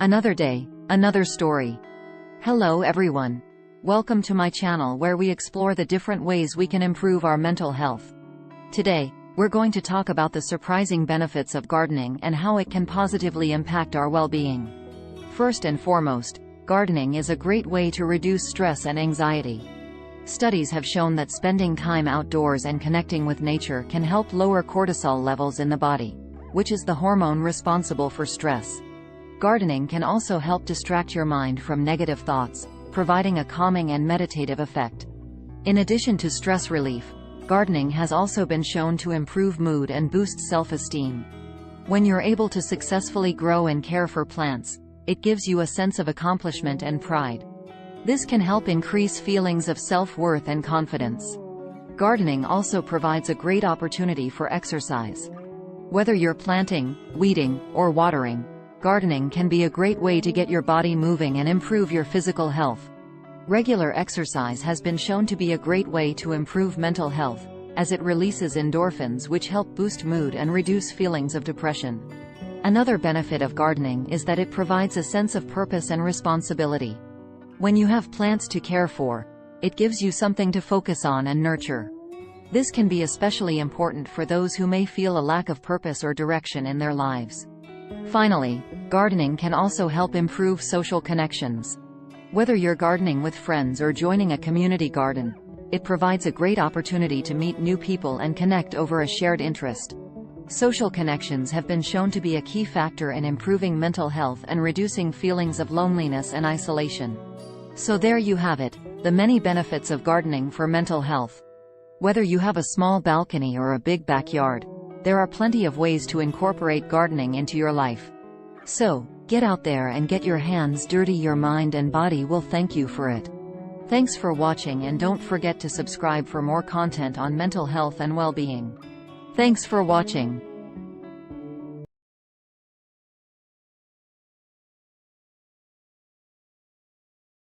Another day, another story. Hello everyone. Welcome to my channel where we explore the different ways we can improve our mental health. Today, we're going to talk about the surprising benefits of gardening and how it can positively impact our well-being. First and foremost, gardening is a great way to reduce stress and anxiety. Studies have shown that spending time outdoors and connecting with nature can help lower cortisol levels in the body, which is the hormone responsible for stress. Gardening can also help distract your mind from negative thoughts, providing a calming and meditative effect. In addition to stress relief, gardening has also been shown to improve mood and boost self-esteem. When you're able to successfully grow and care for plants, it gives you a sense of accomplishment and pride. This can help increase feelings of self-worth and confidence. Gardening also provides a great opportunity for exercise. Whether you're planting, weeding, or watering, gardening can be a great way to get your body moving and improve your physical health. Regular exercise has been shown to be a great way to improve mental health, as it releases endorphins which help boost mood and reduce feelings of depression. Another benefit of gardening is that it provides a sense of purpose and responsibility. When you have plants to care for, it gives you something to focus on and nurture. This can be especially important for those who may feel a lack of purpose or direction in their lives. Finally, gardening can also help improve social connections. Whether you're gardening with friends or joining a community garden, it provides a great opportunity to meet new people and connect over a shared interest. Social connections have been shown to be a key factor in improving mental health and reducing feelings of loneliness and isolation. So there you have it, the many benefits of gardening for mental health. Whether you have a small balcony or a big backyard, there are plenty of ways to incorporate gardening into your life. So, get out there and get your hands dirty. Your mind and body will thank you for it. Thanks for watching, and don't forget to subscribe for more content on mental health and well-being. Thanks for watching.